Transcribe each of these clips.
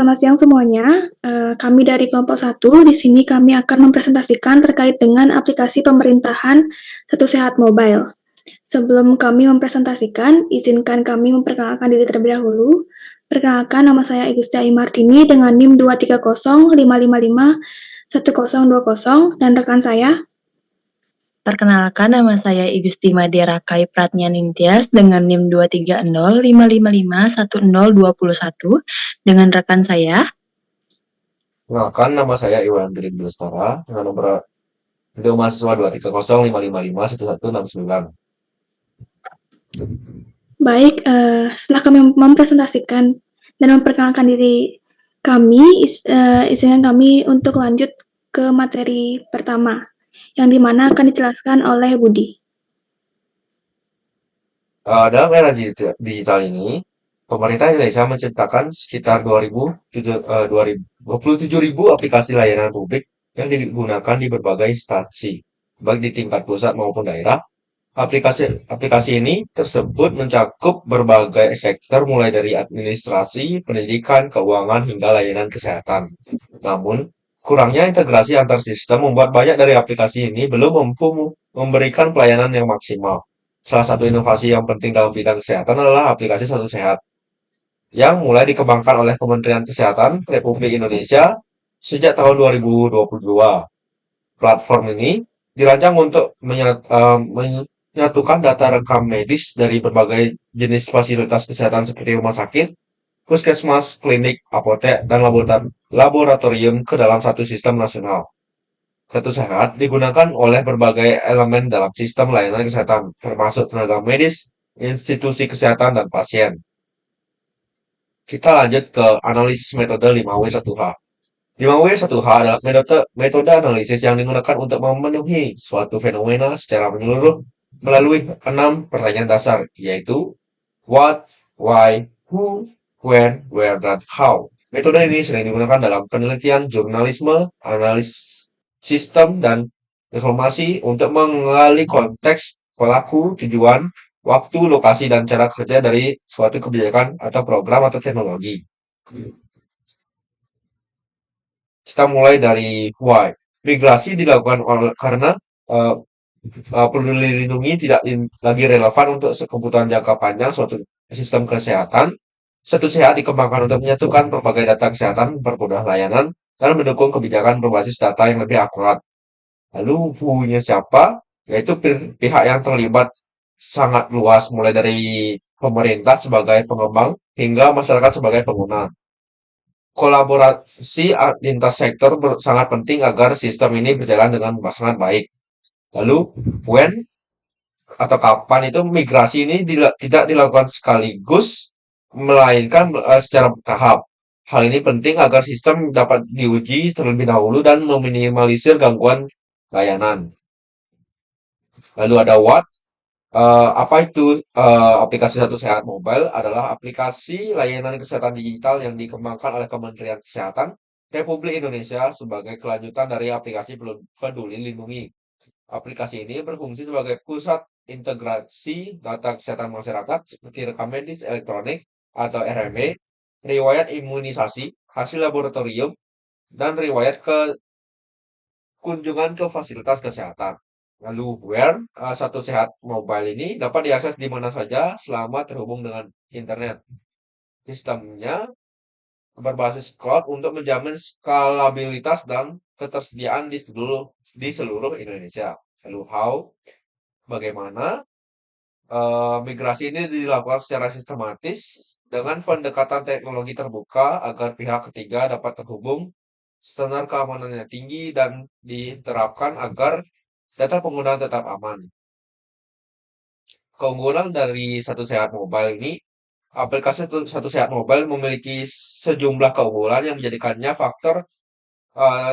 Selamat siang semuanya. Kami dari kelompok satu, di sini kami akan mempresentasikan terkait dengan aplikasi pemerintahan Satu Sehat Mobile. Sebelum kami mempresentasikan, izinkan kami memperkenalkan diri terlebih dahulu. Perkenalkan, nama saya Igusti Ai Martini dengan NIM 23055551020 dan rekan saya. Perkenalkan, nama saya Igusti Madya Rakai Pratnya Ningtyas dengan NIM 23055551021 dengan rekan saya. Kenalkan, nama saya Iwan Dri Lestara dengan nomor video mahasiswa 23055551169. Baik, setelah kami mempresentasikan dan memperkenalkan diri kami, izinkan kami untuk lanjut ke materi pertama, yang dimana akan dijelaskan oleh Budi. Dalam era digital ini, pemerintah Indonesia menciptakan sekitar 27.000 aplikasi layanan publik yang digunakan di berbagai instansi, baik di tingkat pusat maupun daerah. Aplikasi ini tersebut mencakup berbagai sektor mulai dari administrasi, pendidikan, keuangan, hingga layanan kesehatan. Namun, kurangnya integrasi antar sistem membuat banyak dari aplikasi ini belum mampu memberikan pelayanan yang maksimal. Salah satu inovasi yang penting dalam bidang kesehatan adalah aplikasi Satu Sehat, yang mulai dikembangkan oleh Kementerian Kesehatan Republik Indonesia sejak tahun 2022. Platform ini dirancang untuk menyatukan data rekam medis dari berbagai jenis fasilitas kesehatan seperti rumah sakit, puskesmas, klinik, apotek, dan laboratorium ke dalam satu sistem nasional. Satu Sehat digunakan oleh berbagai elemen dalam sistem layanan kesehatan, termasuk tenaga medis, institusi kesehatan, dan pasien. Kita lanjut ke analisis metode 5W1H. 5W1H adalah metode analisis yang digunakan untuk memenuhi suatu fenomena secara menyeluruh melalui 6 pertanyaan dasar, yaitu what, why, who, when, where, dan how. Metode ini sering digunakan dalam penelitian jurnalisme, analis sistem, dan informasi untuk mengenali konteks, pelaku, tujuan, waktu, lokasi, dan cara kerja dari suatu kebijakan atau program atau teknologi. Kita mulai dari why. Migrasi dilakukan karena uh, peduli lindungi tidak lagi relevan untuk kebutuhan jangka panjang suatu sistem kesehatan. Satu Sehat dikembangkan untuk menyatukan berbagai data kesehatan, mempermudah layanan, dan mendukung kebijakan berbasis data yang lebih akurat. Lalu who-nya siapa? Yaitu pihak yang terlibat sangat luas, mulai dari pemerintah sebagai pengembang hingga masyarakat sebagai pengguna. Kolaborasi lintas sektor sangat penting agar sistem ini berjalan dengan sangat baik. Lalu, when atau kapan itu migrasi ini tidak dilakukan sekaligus, melainkan secara bertahap. Hal ini penting agar sistem dapat diuji terlebih dahulu dan meminimalisir gangguan layanan. Lalu ada what. Apa itu aplikasi Satu Sehat Mobile? Adalah aplikasi layanan kesehatan digital yang dikembangkan oleh Kementerian Kesehatan Republik Indonesia sebagai kelanjutan dari aplikasi Peduli Lindungi. Aplikasi ini berfungsi sebagai pusat integrasi data kesehatan masyarakat seperti rekam medis elektronik atau RME, riwayat imunisasi, hasil laboratorium, dan riwayat kunjungan ke fasilitas kesehatan. Lalu where Satu Sehat Mobile ini dapat diakses di mana saja selama terhubung dengan internet. Sistemnya berbasis cloud untuk menjamin skalabilitas dan ketersediaan di seluruh Indonesia. Lalu how, bagaimana migrasi ini dilakukan secara sistematis dengan pendekatan teknologi terbuka agar pihak ketiga dapat terhubung, standar keamanannya tinggi, dan diterapkan agar data penggunaan tetap aman. Keunggulan dari Satu Sehat Mobile ini, aplikasi Satu Sehat Mobile memiliki sejumlah keunggulan yang menjadikannya faktor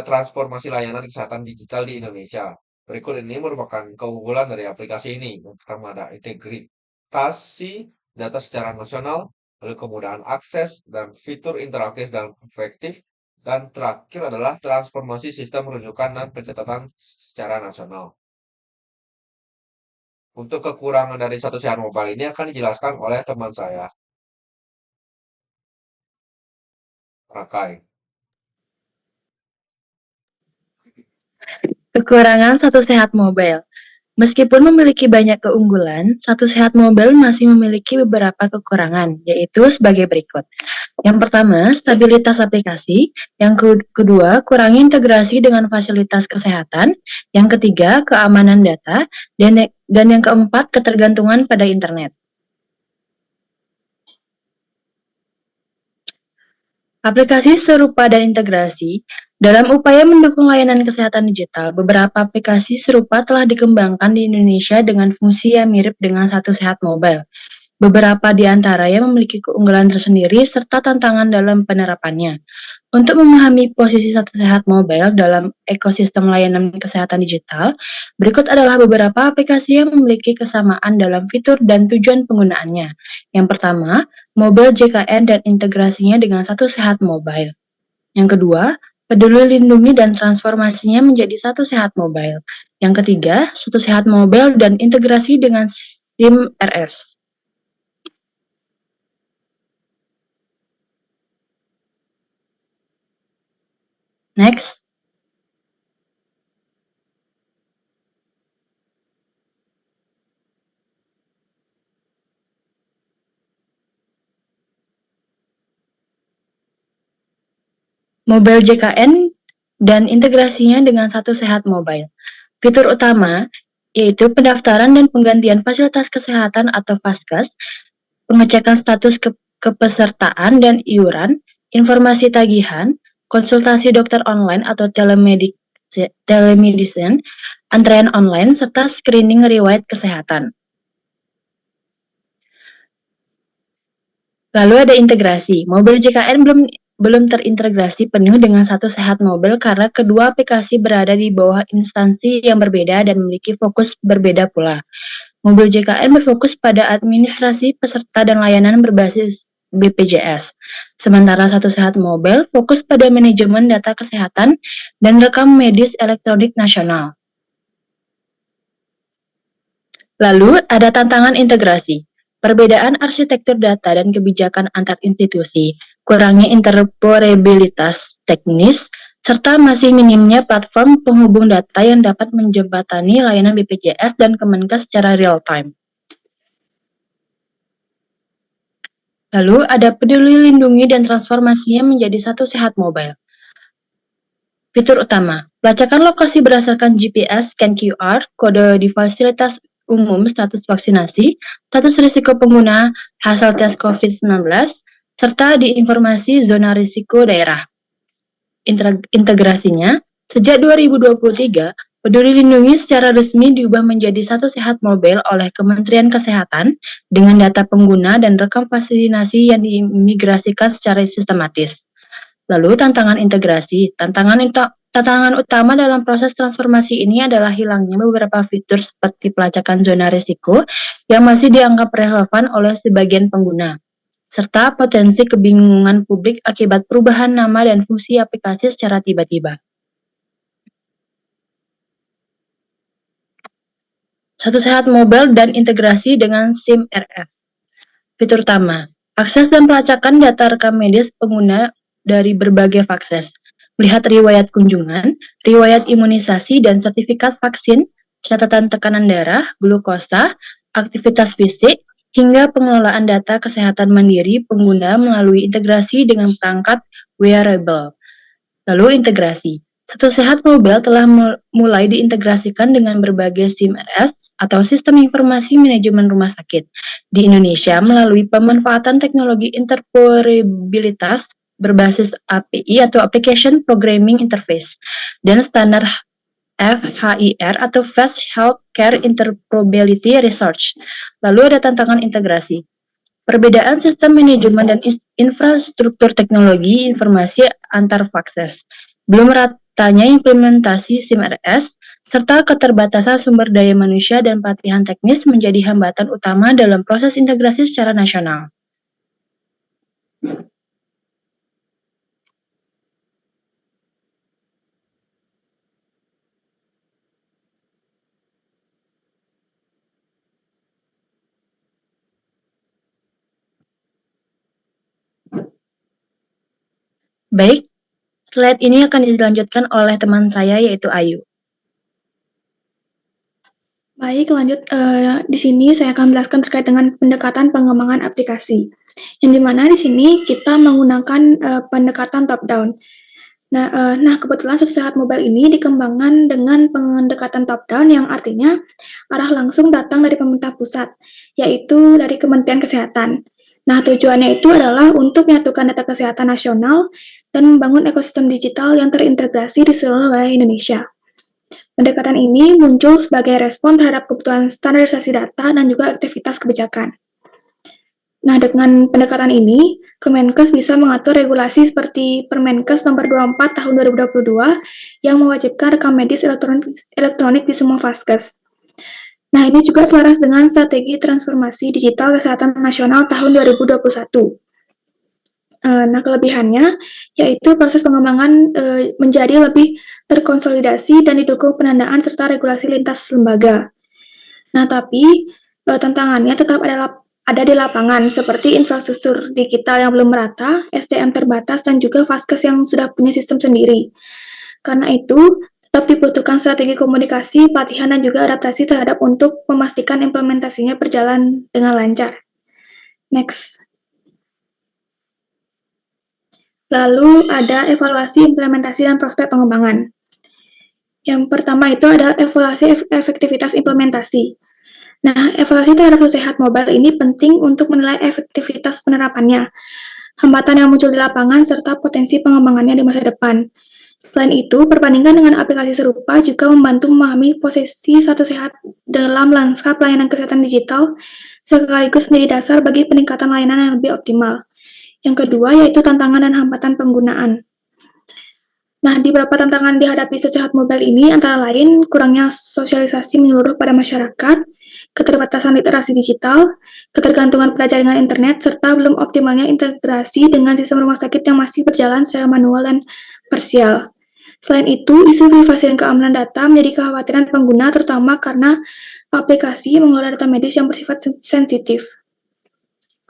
transformasi layanan kesehatan digital di Indonesia. Berikut ini merupakan keunggulan dari aplikasi ini. Yang pertama ada integrasi data secara nasional, lalu kemudahan akses, dan fitur interaktif dan efektif. Dan terakhir adalah transformasi sistem rujukan dan pencatatan secara nasional. Untuk kekurangan dari Satu Sehat Mobile ini akan dijelaskan oleh teman saya. Rakai. Kekurangan satu sehat mobile. Meskipun memiliki banyak keunggulan, satu sehat mobile masih memiliki beberapa kekurangan, yaitu sebagai berikut. Yang pertama, stabilitas aplikasi. Yang kedua, kurangnya integrasi dengan fasilitas kesehatan. Yang ketiga, keamanan data. Dan yang keempat, ketergantungan pada internet. Aplikasi serupa dan integrasi. Dalam upaya mendukung layanan kesehatan digital, beberapa aplikasi serupa telah dikembangkan di Indonesia dengan fungsi yang mirip dengan Satu Sehat Mobile. Beberapa di antaranya memiliki keunggulan tersendiri serta tantangan dalam penerapannya. Untuk memahami posisi Satu Sehat Mobile dalam ekosistem layanan kesehatan digital, berikut adalah beberapa aplikasi yang memiliki kesamaan dalam fitur dan tujuan penggunaannya. Yang pertama, Mobile JKN dan integrasinya dengan Satu Sehat Mobile. Yang kedua, Peduli Lindungi dan transformasinya menjadi Satu Sehat Mobile. Yang ketiga, Satu Sehat Mobile dan integrasi dengan SIM RS. Next. Mobile JKN dan integrasinya dengan Satu Sehat Mobile. Fitur utama yaitu pendaftaran dan penggantian fasilitas kesehatan atau Faskes, pengecekan status kepesertaan dan iuran, informasi tagihan, konsultasi dokter online atau telemedicine, antrean online, serta screening riwayat kesehatan. Lalu ada integrasi. Mobile JKN belum terintegrasi penuh dengan Satu Sehat Mobile karena kedua aplikasi berada di bawah instansi yang berbeda dan memiliki fokus berbeda pula. Mobile JKN berfokus pada administrasi peserta dan layanan berbasis BPJS. Sementara Satu Sehat Mobile fokus pada manajemen data kesehatan dan rekam medis elektronik nasional. Lalu ada tantangan integrasi. Perbedaan arsitektur data dan kebijakan antar institusi, kurangnya interoperabilitas teknis, serta masih minimnya platform penghubung data yang dapat menjembatani layanan BPJS dan Kemenkes secara real-time. Lalu ada Peduli Lindungi dan transformasinya menjadi Satu Sehat Mobile. Fitur utama, pelacakan lokasi berdasarkan GPS, scan QR, kode di fasilitas umum, status vaksinasi, status risiko pengguna, hasil tes COVID-19, serta di informasi zona risiko daerah. Integrasinya, sejak 2023, Peduli Lindungi secara resmi diubah menjadi Satu Sehat Mobile oleh Kementerian Kesehatan dengan data pengguna dan rekam vaksinasi yang diimigrasikan secara sistematis. Lalu tantangan integrasi. Tantangan utama dalam proses transformasi ini adalah hilangnya beberapa fitur seperti pelacakan zona risiko yang masih dianggap relevan oleh sebagian pengguna, serta potensi kebingungan publik akibat perubahan nama dan fungsi aplikasi secara tiba-tiba. Satu Sehat Mobile dan integrasi dengan SIM RS. Fitur utama, akses dan pelacakan data rekam medis pengguna dari berbagai akses. Melihat riwayat kunjungan, riwayat imunisasi dan sertifikat vaksin, catatan tekanan darah, glukosa, aktivitas fisik, hingga pengelolaan data kesehatan mandiri pengguna melalui integrasi dengan perangkat wearable. Lalu integrasi. Satu Sehat Mobile telah mulai diintegrasikan dengan berbagai SIM RS atau Sistem Informasi Manajemen Rumah Sakit di Indonesia melalui pemanfaatan teknologi interoperabilitas berbasis API atau Application Programming Interface dan standar FHIR atau Fast Healthcare Interoperability Research. Lalu ada tantangan integrasi. Perbedaan sistem manajemen dan infrastruktur teknologi informasi antar vakses. Belum ratanya implementasi SIM RS, serta keterbatasan sumber daya manusia dan pelatihan teknis menjadi hambatan utama dalam proses integrasi secara nasional. Baik, slide ini akan dilanjutkan oleh teman saya yaitu Ayu. Baik, lanjut di sini saya akan menjelaskan terkait dengan pendekatan pengembangan aplikasi. Yang dimana di sini kita menggunakan pendekatan top down. Nah, kebetulan Satu Sehat Mobile ini dikembangkan dengan pendekatan top down yang artinya arah langsung datang dari pemerintah pusat, yaitu dari Kementerian Kesehatan. Nah, tujuannya itu adalah untuk menyatukan data kesehatan nasional dan membangun ekosistem digital yang terintegrasi di seluruh wilayah Indonesia. Pendekatan ini muncul sebagai respon terhadap kebutuhan standarisasi data dan juga aktivitas kebijakan. Nah, dengan pendekatan ini, Kemenkes bisa mengatur regulasi seperti Permenkes nomor 24 tahun 2022 yang mewajibkan rekam medis elektronik di semua vaskes. Nah, ini juga selaras dengan strategi transformasi digital kesehatan nasional tahun 2021. Nah, kelebihannya yaitu proses pengembangan menjadi lebih terkonsolidasi dan didukung penandaan serta regulasi lintas lembaga. Nah, tapi tantangannya tetap ada di lapangan, seperti infrastruktur digital yang belum merata, SDM terbatas, dan juga vaskes yang sudah punya sistem sendiri. Karena itu, tetap dibutuhkan strategi komunikasi, pelatihan, dan juga adaptasi terhadap untuk memastikan implementasinya berjalan dengan lancar. Next. Lalu ada evaluasi implementasi dan prospek pengembangan. Yang pertama itu adalah evaluasi efektivitas implementasi. Nah, evaluasi terhadap Satu Sehat Mobile ini penting untuk menilai efektivitas penerapannya, hambatan yang muncul di lapangan, serta potensi pengembangannya di masa depan. Selain itu, perbandingan dengan aplikasi serupa juga membantu memahami posisi Satu Sehat dalam lanskap layanan kesehatan digital, sekaligus menjadi dasar bagi peningkatan layanan yang lebih optimal. Yang kedua yaitu tantangan dan hambatan penggunaan. Nah, di beberapa tantangan dihadapi Satu Sehat Mobile ini antara lain kurangnya sosialisasi menyeluruh pada masyarakat, keterbatasan literasi digital, ketergantungan pada jaringan internet, serta belum optimalnya integrasi dengan sistem rumah sakit yang masih berjalan secara manual dan parsial. Selain itu, isu privasi dan keamanan data menjadi kekhawatiran pengguna, terutama karena aplikasi mengelola data medis yang bersifat sensitif.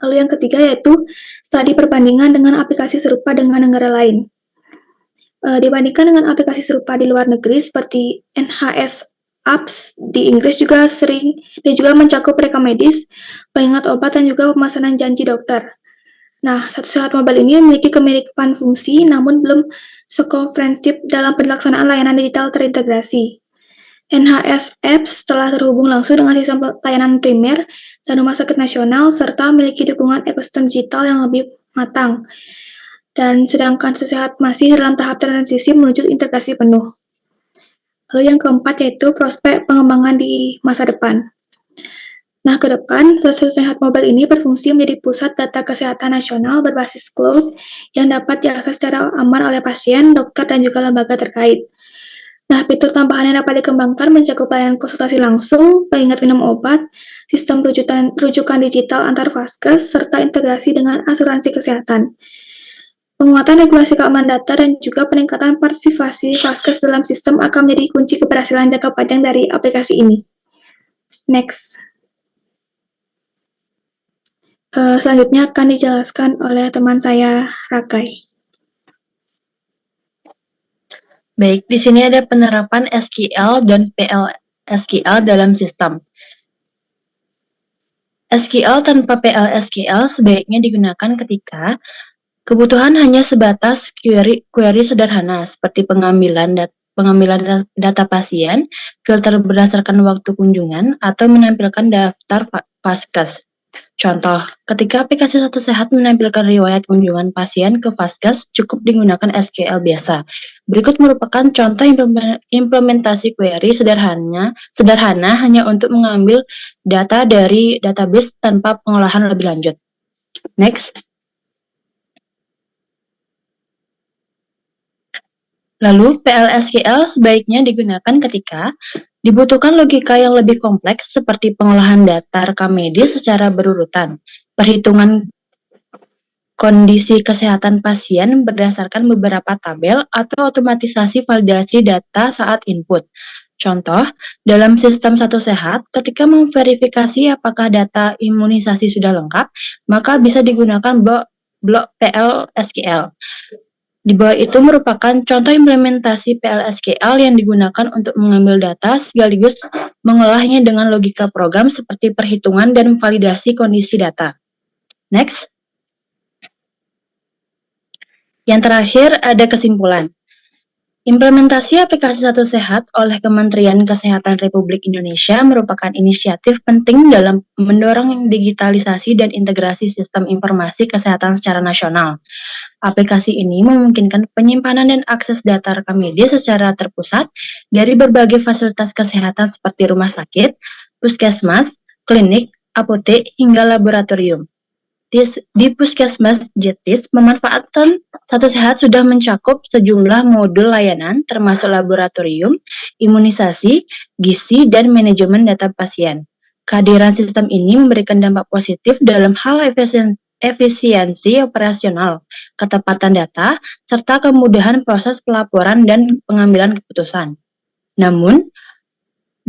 Lalu yang ketiga yaitu studi perbandingan dengan aplikasi serupa dengan negara lain. Dibandingkan dengan aplikasi serupa di luar negeri seperti NHS Apps di Inggris juga juga mencakup rekam medis, pengingat obat, dan juga pemesanan janji dokter. Nah, Satu Sehat Mobile ini memiliki kemiripan fungsi namun belum sekomprehensif dalam pelaksanaan layanan digital terintegrasi. NHS Apps telah terhubung langsung dengan sistem layanan primer dan rumah sakit nasional serta memiliki dukungan ekosistem digital yang lebih matang. Dan sedangkan Satu Sehat masih dalam tahap transisi menuju integrasi penuh. Lalu yang keempat yaitu prospek pengembangan di masa depan. Nah, ke depan, Satu Sehat Mobile ini berfungsi menjadi pusat data kesehatan nasional berbasis cloud yang dapat diakses secara aman oleh pasien, dokter, dan juga lembaga terkait. Nah, fitur tambahan yang dapat dikembangkan mencakup layanan konsultasi langsung, pengingat minum obat, sistem rujukan digital antar vaskes, serta integrasi dengan asuransi kesehatan. Penguatan regulasi keamanan data dan juga peningkatan partisipasi vaskes dalam sistem akan menjadi kunci keberhasilan jangka panjang dari aplikasi ini. Next. Selanjutnya akan dijelaskan oleh teman saya, Rakai. Baik, di sini ada penerapan SQL dan PL/SQL dalam sistem. SQL tanpa PL/SQL sebaiknya digunakan ketika kebutuhan hanya sebatas query sederhana seperti pengambilan data pasien, filter berdasarkan waktu kunjungan, atau menampilkan daftar vaskes. Contoh, ketika aplikasi Satu Sehat menampilkan riwayat kunjungan pasien ke vaskes, cukup digunakan SQL biasa. Berikut merupakan contoh implementasi query sederhana hanya untuk mengambil data dari database tanpa pengolahan lebih lanjut. Next. Lalu, PL/SQL sebaiknya digunakan ketika dibutuhkan logika yang lebih kompleks seperti pengolahan data rekam medis secara berurutan, perhitungan kondisi kesehatan pasien berdasarkan beberapa tabel, atau otomatisasi validasi data saat input. Contoh, dalam sistem Satu Sehat, ketika memverifikasi apakah data imunisasi sudah lengkap, maka bisa digunakan blok PL/SQL. Di bawah itu merupakan contoh implementasi PLSQL yang digunakan untuk mengambil data sekaligus mengolahnya dengan logika program seperti perhitungan dan validasi kondisi data. Next. Yang terakhir ada kesimpulan. Implementasi aplikasi Satu Sehat oleh Kementerian Kesehatan Republik Indonesia merupakan inisiatif penting dalam mendorong digitalisasi dan integrasi sistem informasi kesehatan secara nasional. Aplikasi ini memungkinkan penyimpanan dan akses data rekam medis secara terpusat dari berbagai fasilitas kesehatan seperti rumah sakit, puskesmas, klinik, apotek, hingga laboratorium. Di Puskesmas Jetis, pemanfaatan Satu Sehat sudah mencakup sejumlah modul layanan termasuk laboratorium, imunisasi, gizi, dan manajemen data pasien. Kehadiran sistem ini memberikan dampak positif dalam hal efisiensi operasional, ketepatan data, serta kemudahan proses pelaporan dan pengambilan keputusan. Namun,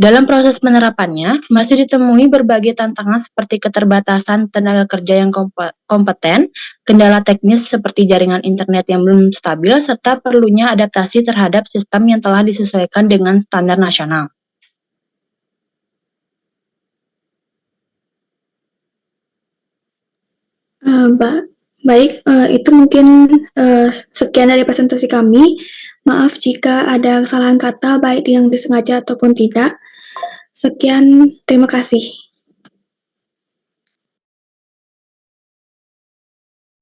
dalam proses penerapannya, masih ditemui berbagai tantangan seperti keterbatasan tenaga kerja yang kompeten, kendala teknis seperti jaringan internet yang belum stabil, serta perlunya adaptasi terhadap sistem yang telah disesuaikan dengan standar nasional. Baik, itu mungkin sekian dari presentasi kami. Maaf jika ada kesalahan kata baik yang disengaja ataupun tidak. Sekian, terima kasih.